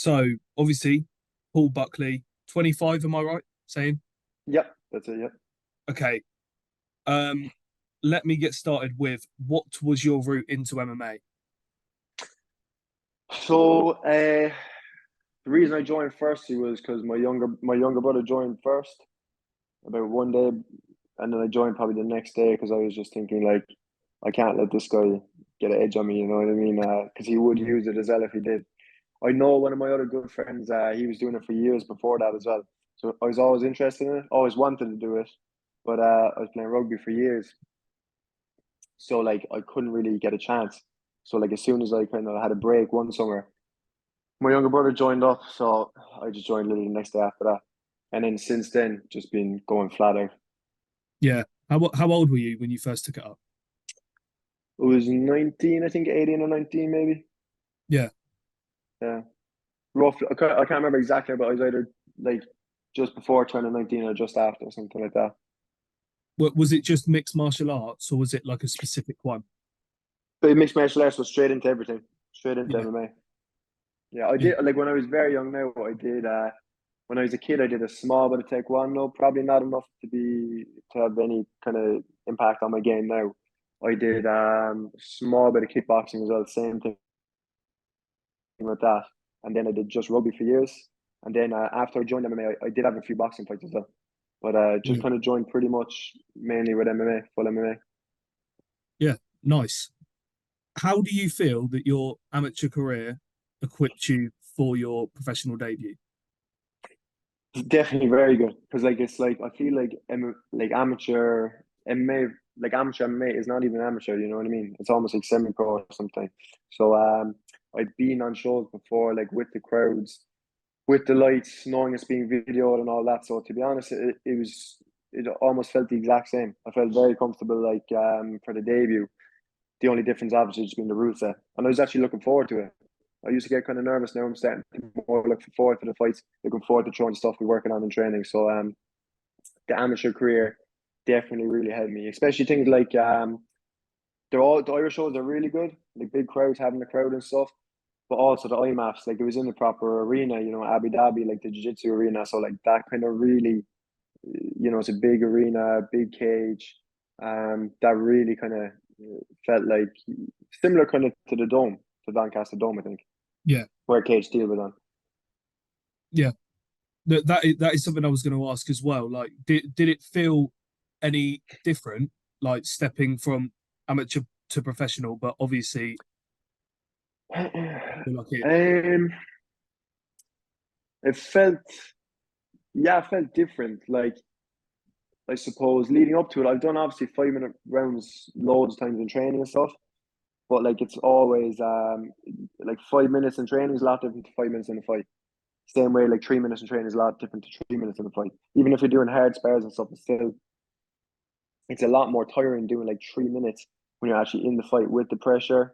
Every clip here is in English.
So obviously, Paul Buckley, 25, am I right saying? Yep, that's it. Yep. Okay. Um, Let me get started with what was your route into MMA? So the reason I joined firstly was because my younger brother joined first about one day, and then I joined probably the next day because I was just thinking like I can't let this guy get an edge on me. You know what I mean? Because he would use it as well if he did. I know one of my other good friends. He was doing it for years before that as well. So I was always interested in it, always wanted to do it, but I was playing rugby for years, so like I couldn't really get a chance. So like as soon as I kind of had a break one summer, my younger brother joined up, so I just joined literally the next day after that. And then since then, just been going flat out. Yeah. How old were you when you first took it up? It was 19, I think 18 or 19 maybe. Yeah. Yeah. Roughly, I can't remember exactly, but I was either like just before turning 19 or just after, something like that. Was it just mixed martial arts or was it like a specific one? But mixed martial arts was straight into everything, straight into Yeah. MMA. Yeah, I Yeah. did like when I was very young now, I did when I was a kid I did a small bit of taekwondo, probably not enough to have any kind of impact on my game now. I did a small bit of kickboxing as well, same thing with that. And then I did just rugby for years. And then after I joined MMA, I did have a few boxing fights as well. But just Yeah. kind of joined pretty much mainly with MMA, full MMA. Yeah. Nice. How do you feel that your amateur career equipped you for your professional debut? It's definitely very good because like it's like I feel like like amateur MMA, like amateur MMA is not even amateur. You know what I mean? It's almost like semi-pro or something. So I've been on shows before, like with the crowds, with the lights, knowing it's being videoed and all that. So to be honest, it almost felt the exact same. I felt very comfortable, like for the debut. The only difference obviously just being the rule set, and I was actually looking forward to it. I used to get kind of nervous. Now I'm starting to more look forward to the fights, looking forward to throwing stuff we're working on in training. So the amateur career definitely really helped me, especially things like they're all the Irish shows are really good, like big crowds, having the crowd and stuff. But also the IMAFs, like it was in the proper arena, Abu Dhabi, like the jiu-jitsu arena. So like that kind of really, it's a big arena, big cage. That really kind of felt like similar kind of to the dome, to Doncaster Dome, I think, Yeah. where Cage Steel was on. Yeah. That is something I was going to ask as well. Like, did it feel any different, like stepping from amateur to professional? But obviously, I feel like it. um, it felt, yeah, it felt different. Like I suppose leading up to it, I've done obviously 5 minute rounds loads of times in training and stuff, but like it's always like 5 minutes in training is a lot different to 5 minutes in a fight. Same way, like 3 minutes in training is a lot different to 3 minutes in a fight. Even if you're doing hard spars and stuff, it's a lot more tiring doing like 3 minutes when you're actually in the fight with the pressure.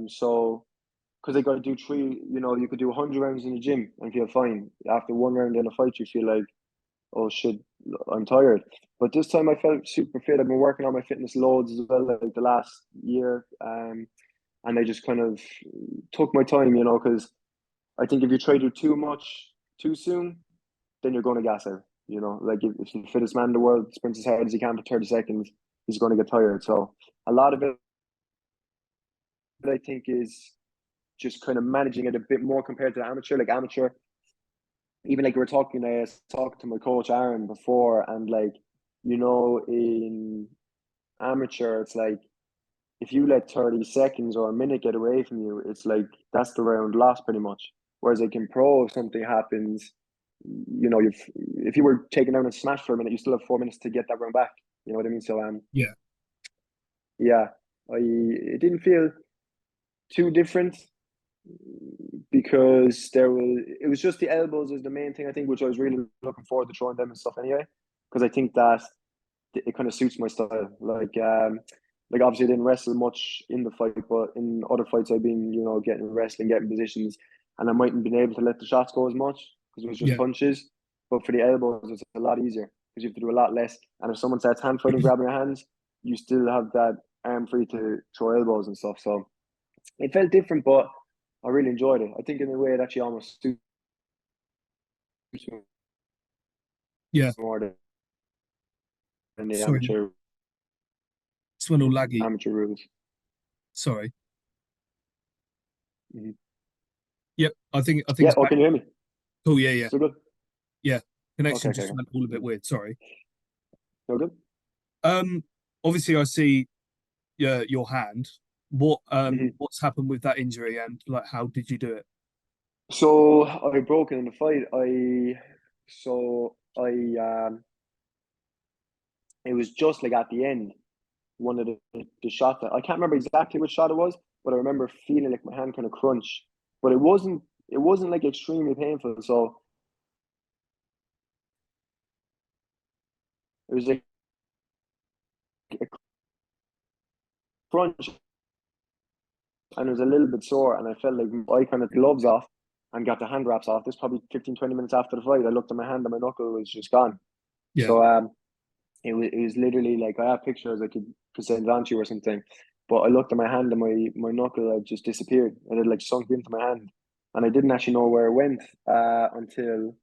So because they got to do three, you could do 100 rounds in the gym and feel fine. After one round in a fight, you feel like, oh shit, I'm tired. But this time I felt super fit. I've been working on my fitness loads as well, like the last year. And I just kind of took my time, because I think if you try to do too much too soon, then you're going to gas out. Like if the fittest man in the world sprints as hard as he can for 30 seconds, he's going to get tired. So a lot of it, I think, is just kind of managing it a bit more compared to the amateur. Like amateur, even like we were talking, I was talking to my coach Aaron before, and like, in amateur, it's like if you let 30 seconds or a minute get away from you, it's like that's the round lost pretty much. Whereas like in pro, if something happens, you've if you were taken down and smashed for a minute, you still have 4 minutes to get that round back. You know what I mean? So Yeah. yeah, I it didn't feel too different because it was just the elbows was the main thing I think, which I was really looking forward to throwing them and stuff anyway. Because I think that it kind of suits my style. Like obviously I didn't wrestle much in the fight, but in other fights I've been, getting wrestling, getting positions, and I mightn't been able to let the shots go as much because it was just Yeah. punches. But for the elbows, it's a lot easier because you have to do a lot less. And if someone starts hand fighting, grabbing your hands, you still have that arm free to throw elbows and stuff. So it felt different, but I really enjoyed it. I think in a way it actually almost suits me Yeah. more than the Sorry, it's went all laggy. amateur rules. Sorry. Mhm. Yep. I think Yeah. it's Oh, back. can you hear me? Cool. Yeah. Yeah. Still good? Yeah. Okay. Connection Okay. just Okay. went all a bit weird. Sorry. Still good? Um. Obviously, I see your hand. Mhm. What's happened with that injury and like how did you do it? So I broke it in the fight. So I it was just like at the end, one of the shots that I can't remember exactly which shot it was, but I remember feeling like my hand kind of crunch. But it wasn't like extremely painful. So it was like a crunch and it was a little bit sore and I felt like I kind of gloves off and got the hand wraps off. This probably 15, 20 minutes after the fight. I looked at my hand and my knuckle was just gone. Yeah. So it was literally like I have pictures I could send on to you or something. But I looked at my hand and my knuckle had just disappeared. It had like sunk into my hand. And I didn't actually know where it went until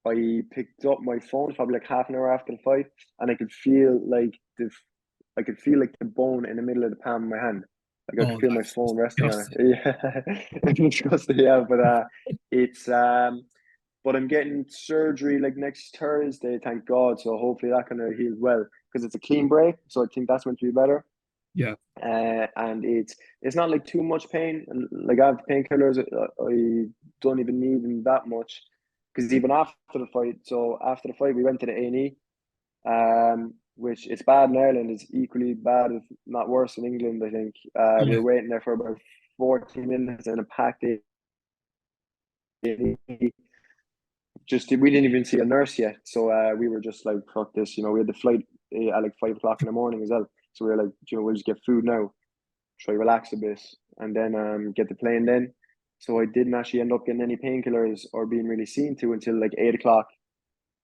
I picked up my phone probably like half an hour after the fight and I could feel like the bone in the middle of the palm of my hand. Like I could Oh, feel my that's phone resting on it. disgusting. Yeah, it's disgusting. Yeah, but it's but I'm getting surgery like next Thursday, thank God. So hopefully that kind of heals well because it's a clean break. So I think that's meant to be better. Yeah. And it's not like too much pain. And like I have painkillers, I don't even need them that much because even after the fight. So after the fight, we went to the A&E, which it's bad in Ireland. It's equally bad, if not worse, in England. I think we Yeah. were waiting there for about 40 minutes in a packed A&E. Just we didn't even see a nurse yet, so we were just like, "Fuck this!" We had the flight at like 5 o'clock in the morning as well. So we were like, we'll just get food now, try relax a bit, and then get the plane then. So I didn't actually end up getting any painkillers or being really seen to until like 8 o'clock.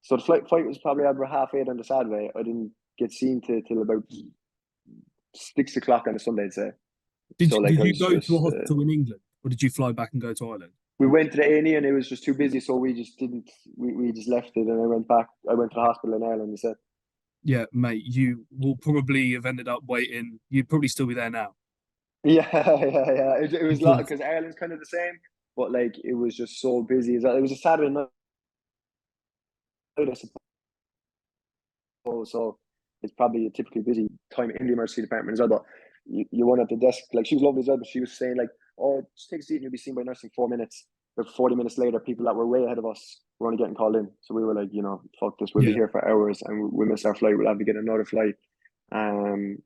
So the fight was probably about 8:30 on the Saturday. I didn't get seen to till about 6 o'clock on the Sunday, I'd say. Did So you, like did I you was go to a just hospital in England or did you fly back and go to Ireland? we went to the A&E and it was just too busy, so we just didn't. We just left it, and I went back. I went to the hospital in Ireland instead. Yeah, mate, you will probably have ended up waiting. You'd probably still be there now. Yeah, yeah, yeah. It was a lot Because because Ireland's kind of the same, but like it was just so busy. It was a Saturday night, I suppose, so it's probably a typically busy time in the emergency department as well. But you weren't at the desk. Like she was lovely as well, but she was saying like, "Oh, just take a seat and you'll be seen by nurse in 4 minutes." But 40 minutes later, people that were way ahead of us were only getting called in. So we were like, fuck this. We'll be yeah, here for hours, and we miss our flight. We'll have to get another flight. Um,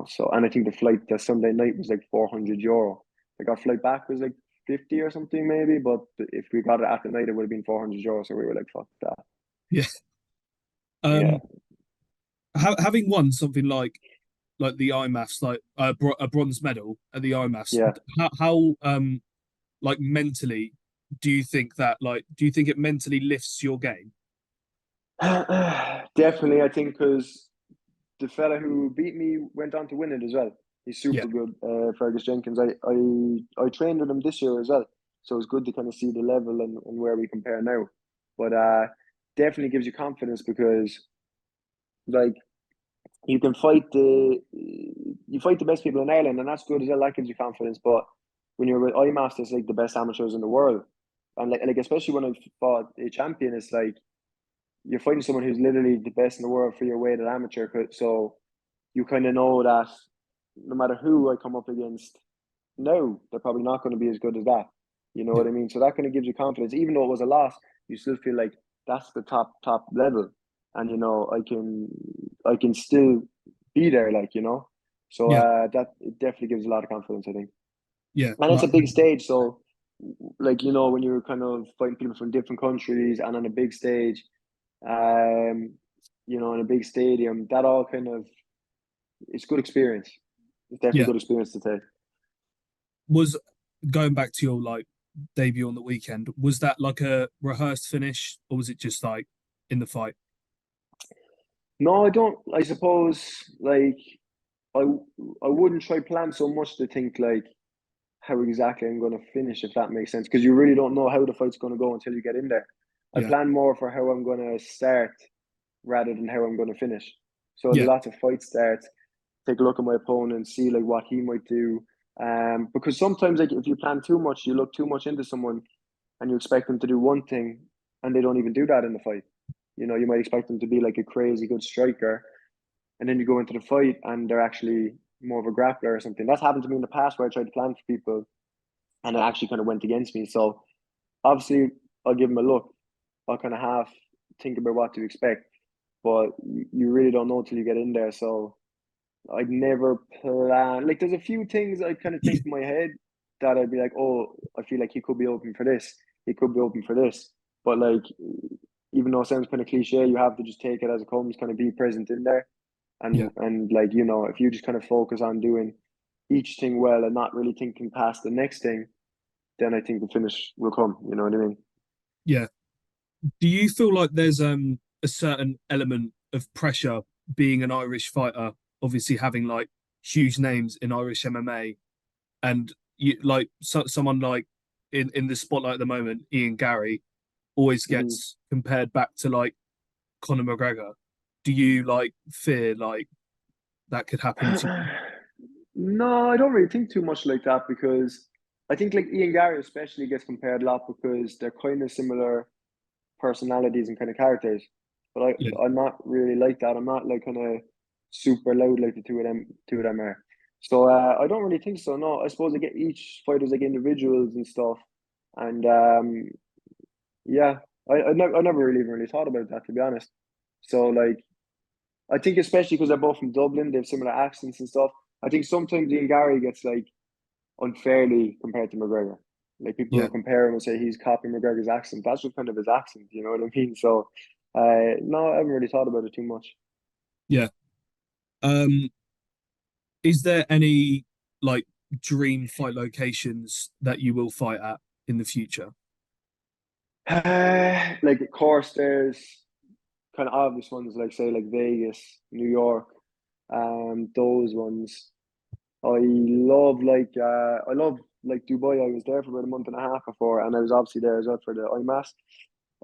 So and I think the flight the Sunday night was like €400. Like our flight back was like 50 or something maybe, but if we got it at the night, it would have been €400. So we were like, fuck that. yeah. Yeah, Um, having won something like the IMAFs, like a bronze medal at the IMAFs, yeah. how like mentally do you think it mentally lifts your game? Definitely, I think because the fella who beat me went on to win it as well. He's Yeah, super good, Fergus Jenkins. I trained with him this year as well, so it's good to kind of see the level and where we compare now. But definitely gives you confidence because like you can fight the best people in Ireland, and that's good as well. That gives you confidence. But when you're with IMAS, it's like the best amateurs in the world, and like especially when I fought a champion, it's like you're fighting someone who's literally the best in the world for your weight at amateur. So you kind of know that no matter who I come up against, no, they're probably not going to be as good as that. You know yeah, what I mean? So that kind of gives you confidence. Even though it was a loss, you still feel like that's the top level, and I can still be there. So yeah, that it definitely gives a lot of confidence, I think. yeah. And it's Like a big stage, so like when you're kind of fighting people from different countries and on a big stage, um, in a big stadium, that all kind of it's good experience. It's definitely yeah. good experience to take. Was going back to your like debut on the weekend, was that like a rehearsed finish or was it just like in the fight? No, I don't. I suppose like I I wouldn't try plan so much to think like how exactly I'm going to finish, if that makes sense, because you really don't know how the fight's going to go until you get in there. I Yeah, plan more for how I'm going to start rather than how I'm going to finish. So yeah, lots of fight starts, take a look at my opponent, see like what he might do. Because sometimes like if you plan too much, you look too much into someone and you expect them to do one thing and they don't even do that in the fight. You know, you might expect them to be like a crazy good striker, and then you go into the fight and they're actually more of a grappler or something. That's happened to me in the past where I tried to plan for people and it actually kind of went against me. So obviously I'll give them a look. I'll kind of half think about what to expect, but you really don't know till you get in there. So I'd never plan. Like, there's a few things I kind of think in my head that I'd be like, oh, I feel like he could be open for this. He could be open for this. But like, even though it sounds kind of cliche, you have to just take it as it comes, kind of be present in there, yeah, and like if you just kind of focus on doing each thing well and not really thinking past the next thing, then I think the finish will come. You know what I mean? yeah. Do you feel like there's a certain element of pressure being an Irish fighter, obviously having like huge names in Irish MMA, and you like someone like in the spotlight at the moment, Ian Gary always Mm-hmm. gets compared back to like Conor McGregor. Do you like fear like that could happen to you? No, I don't really think too much like that because I think like Ian Gary especially gets compared a lot because they're kind of similar personalities and kind of characters. But Yeah, I'm not really like that. I'm not like kind of super loud like the two of them are. So I don't really think so. No, I suppose I get each fighters like individuals and stuff. And yeah, I never really even really thought about that to be honest. So like I think especially because they're both from Dublin, they have similar accents and stuff. I think sometimes Ian Gary gets like unfairly compared to McGregor. Like people yeah, will compare him and say he's copying McGregor's accent. That's just kind of his accent, you know what I mean? So, no, I haven't really thought about it too much. yeah. Um, is there any like dream fight locations that you will fight at in the future? Like, of course, there's kind of obvious ones, like say like Vegas, New York, those ones. I love like Dubai. I was there for about a month and a half before, and I was obviously there as well for the IMAS.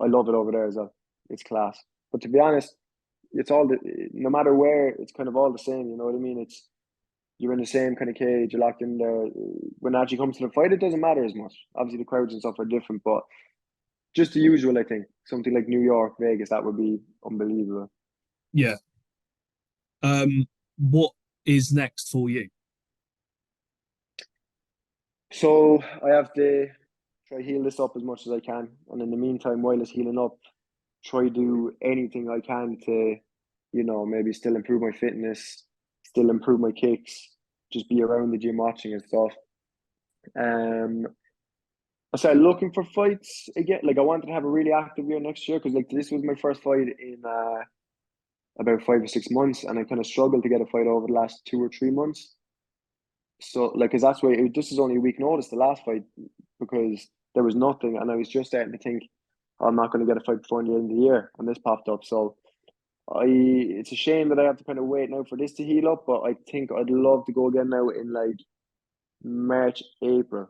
I love it over there as well. It's class. But to be honest, it's all the no matter where, it's kind of all the same. You know what I mean? It's you're in the same kind of cage, you're locked in there. When it actually comes to the fight, it doesn't matter as much. Obviously, the crowds and stuff are different, but just the usual. I think something like New York, Vegas, that would be unbelievable. Yeah. What is next for you? So I have to try heal this up as much as I can, and in the meantime, while it's healing up, try do anything I can to, maybe still improve my fitness, still improve my kicks, just be around the gym watching and stuff. Um, I started looking for fights again. Like I wanted to have a really active year next year because like this was my first fight in about 5 or 6 months, and I kind of struggled to get a fight over the last 2 or 3 months. So like, cause that's why this is only a week notice the last fight because there was nothing, and I was just starting to think, "Oh, I'm not going to get a fight before the end of the year, and this popped up. So it's a shame that I have to kind of wait now for this to heal up, but I think I'd love to go again now in like March, April.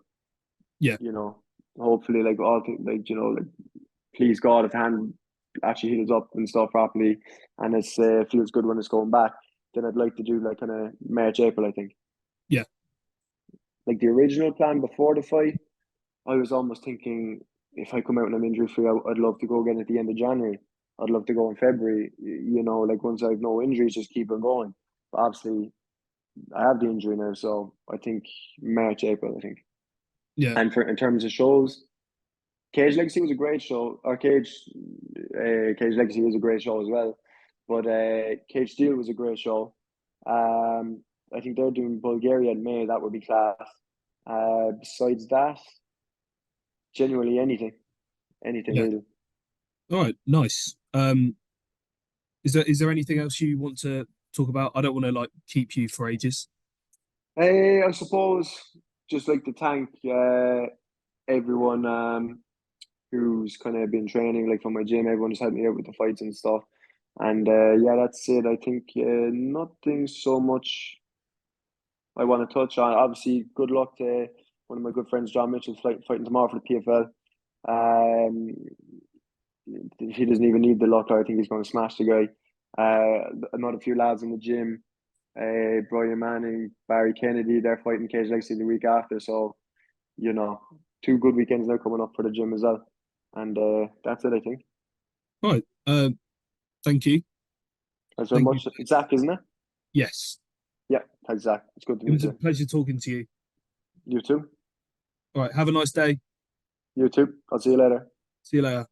Yeah, You know, hopefully like all like like please God if the hand actually heals up and stuff properly, and it's feels good when it's going back. Then I'd like to do like kind of March, April. I think yeah, like the original plan before the fight, I was almost thinking if I come out and I'm injury free, I'd love to go again at the end of January. I'd love to go in February. Like once I have no injuries, just keep on going. But obviously, I have the injury now, so I think March, April. I think. yeah, And for in terms of shows, Cage Legacy was a great show. Or Cage Legacy was a great show as well. But Cage Steel was a great show. I think they're doing Bulgaria in May. That would be class. Besides that, genuinely anything yeah. really. All right, nice. Is there anything else you want to talk about? I don't want to like keep you for ages. I suppose just like to thank everyone who's kind of been training, like from my gym, everyone who's helped me out with the fights and stuff. And yeah, that's it. I think nothing so much I want to touch on. Obviously, good luck to one of my good friends, John Mitchell's fighting tomorrow for the PFL. Um, he doesn't even need the luck. I think he's going to smash the guy. Another few lads in the gym, Brian Manning, Barry Kennedy, they're fighting Cage Legacy the week after. So, you know, 2 good weekends now coming up for the gym as well. And that's it, I think. Right. Thank you. Thanks very Thank you. much. It's Zach, isn't it? Yes. Yeah, thanks, Zach. It's good to It meet was a you. pleasure talking to you. You too. All right. Have a nice day. You too. I'll see you later. See you later.